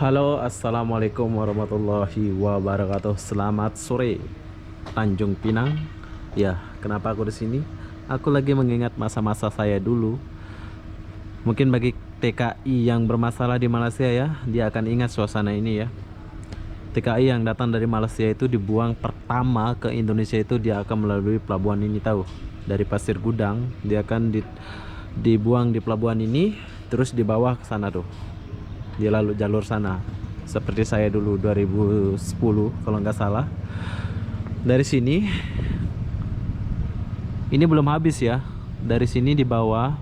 Halo, assalamualaikum warahmatullahi wabarakatuh. Selamat sore, Tanjung Pinang. Ya, kenapa aku di sini? Aku lagi mengingat masa-masa saya dulu. Mungkin bagi TKI yang bermasalah di Malaysia ya, dia akan ingat suasana ini ya. TKI yang datang dari Malaysia itu dibuang pertama ke Indonesia itu dia akan melalui pelabuhan ini tahu. Dari Pasir Gudang, dia akan dibuang di pelabuhan ini, terus dibawa ke sana tuh. Dia lalu jalur sana seperti saya dulu 2010 kalau nggak salah. Dari sini ini belum habis ya, dari sini dibawa,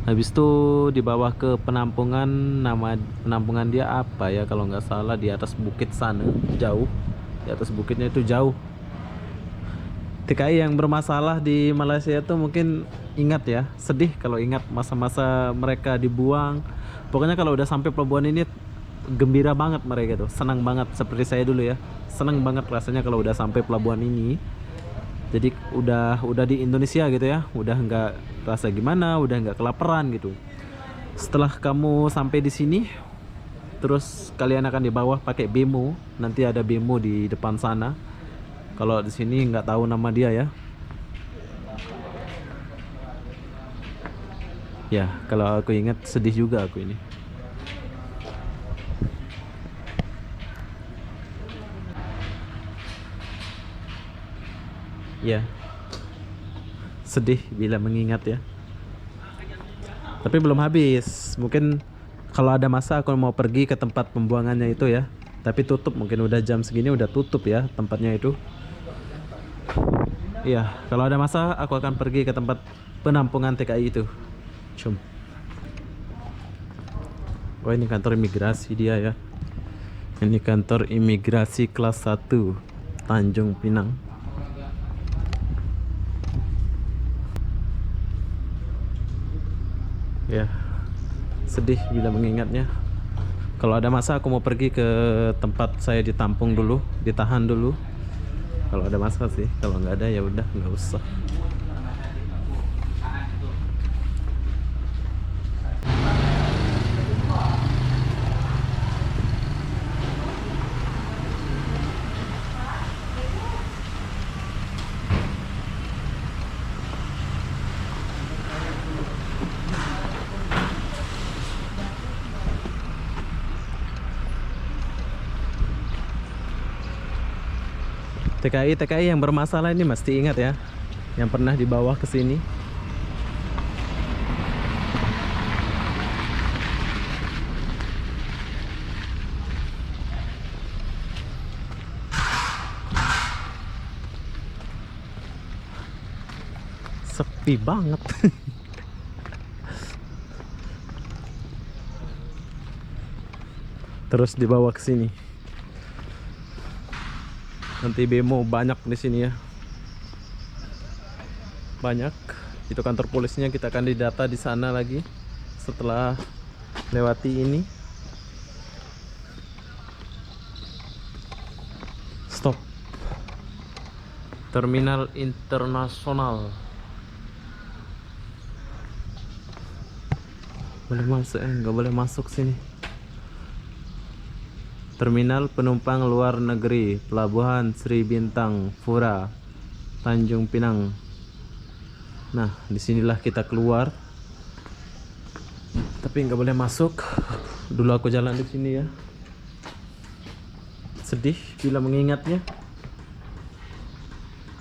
habis itu dibawa ke penampungan. Nama penampungan dia apa ya kalau nggak salah, di atas bukit sana jauh, di atas bukitnya itu jauh. TKI yang bermasalah di Malaysia itu mungkin ingat ya, sedih kalau ingat masa-masa mereka dibuang. Pokoknya kalau udah sampai pelabuhan ini gembira banget mereka tuh, senang banget seperti saya dulu ya. Senang banget rasanya kalau udah sampai pelabuhan ini. Jadi udah di Indonesia gitu ya, udah nggak rasa gimana, udah nggak kelaparan gitu. Setelah kamu sampai di sini, terus kalian akan dibawa pakai bemo. Nanti ada bemo di depan sana. Kalau di sini nggak tahu nama dia ya. Ya, kalau aku ingat sedih juga aku ini. Ya, sedih bila mengingat ya. Tapi belum habis. Mungkin kalau ada masa aku mau pergi ke tempat pembuangannya itu ya. Tapi tutup, mungkin udah jam segini udah tutup ya tempatnya itu. Iya, kalau ada masa aku akan pergi ke tempat penampungan TKI itu. Cum. Oh, ini kantor imigrasi dia ya. Ini kantor imigrasi kelas 1 Tanjung Pinang. Ya, sedih bila mengingatnya. Kalau ada masa aku mau pergi ke tempat saya ditampung dulu, ditahan dulu. Kalau ada masa sih, kalau nggak ada ya udah nggak usah. TKI yang bermasalah ini mesti ingat ya, yang pernah dibawa ke sini. Sepi banget. Terus dibawa ke sini. Nanti bemo banyak di sini ya. Banyak. Itu kantor polisinya, kita akan didata di sana lagi setelah lewati ini. Stop. Terminal internasional. Boleh masuk, nggak boleh masuk sini. Terminal penumpang luar negeri Pelabuhan Sri Bintang Pura Tanjung Pinang. Nah, disinilah kita keluar. Tapi nggak boleh masuk. Dulu aku jalan di sini ya. Sedih bila mengingatnya.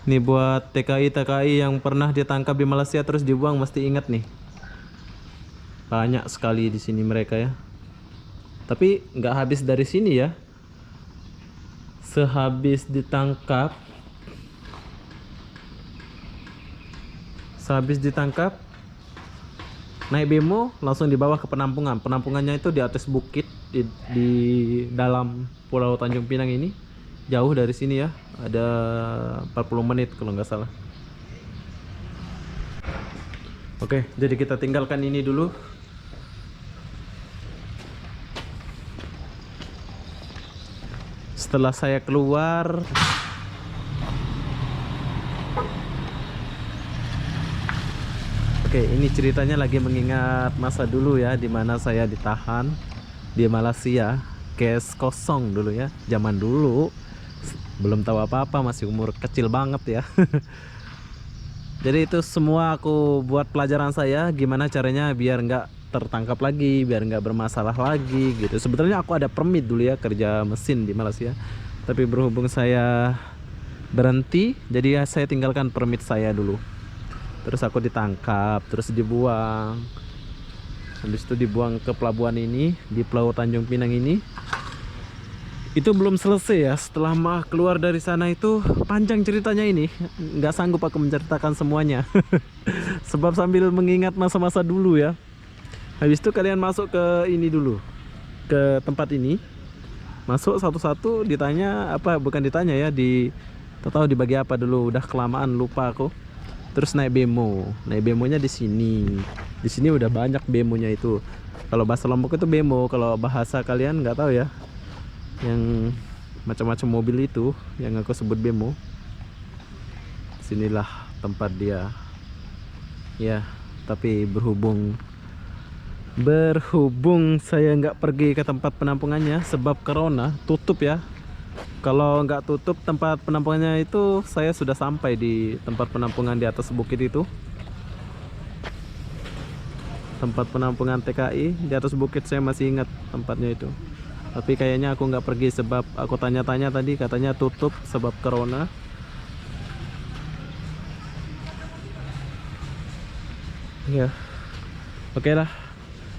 Ini buat TKI yang pernah ditangkap di Malaysia terus dibuang, mesti ingat nih. Banyak sekali di sini mereka ya. Tapi nggak habis dari sini ya. Sehabis ditangkap, naik bemo langsung dibawa ke penampungan. Penampungannya itu di atas bukit di dalam Pulau Tanjung Pinang ini. Jauh dari sini ya. Ada 40 menit kalau nggak salah. Oke, jadi kita tinggalkan ini dulu. Setelah saya keluar, oke, ini ceritanya lagi mengingat masa dulu ya, dimana saya ditahan. di Malaysia, cash kosong dulu ya, zaman dulu belum tahu apa-apa, masih umur kecil banget ya. Jadi itu semua aku buat pelajaran saya gimana caranya biar nggak tertangkap lagi, biar nggak bermasalah lagi gitu. Sebetulnya aku ada permit dulu ya kerja mesin di Malaysia, tapi berhubung saya berhenti, jadi ya saya tinggalkan permit saya dulu. Terus aku ditangkap, terus dibuang. Habis itu dibuang ke pelabuhan ini, di Pulau Tanjung Pinang ini. Itu belum selesai ya, setelah keluar dari sana itu panjang ceritanya ini, nggak sanggup aku menceritakan semuanya. Sebab sambil mengingat masa-masa dulu ya. Habis itu kalian masuk ke ini dulu, ke tempat ini, masuk satu-satu, ditanya apa, bukan ditanya ya, tahu dibagi apa dulu, udah kelamaan lupa aku. Terus naik bemonya di sini udah banyak bemonya itu. Kalau bahasa Lombok itu bemo, kalau bahasa kalian nggak tahu ya, yang macam-macam mobil itu yang aku sebut bemo. Sinilah tempat dia ya, tapi berhubung saya nggak pergi ke tempat penampungannya sebab corona tutup ya. Kalau nggak tutup tempat penampungannya itu, saya sudah sampai di tempat penampungan di atas bukit itu, tempat penampungan TKI di atas bukit. Saya masih ingat tempatnya itu, tapi kayaknya aku nggak pergi sebab aku tanya-tanya tadi, katanya tutup sebab corona. Ya, oke lah,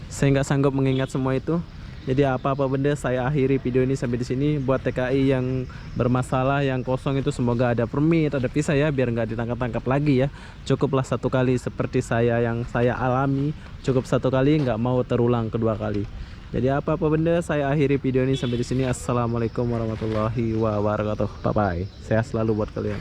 saya nggak sanggup mengingat semua itu. Jadi apa-apa benda saya akhiri video ini sampai di sini. Buat TKI yang bermasalah, yang kosong itu, semoga ada permit, ada visa ya, biar nggak ditangkap-tangkap lagi ya. Cukuplah satu kali seperti saya yang saya alami, cukup satu kali, nggak mau terulang kedua kali. Jadi apa-apa benda saya akhiri video ini sampai di sini. Assalamualaikum warahmatullahi wabarakatuh. Bye bye. Sehat selalu buat kalian.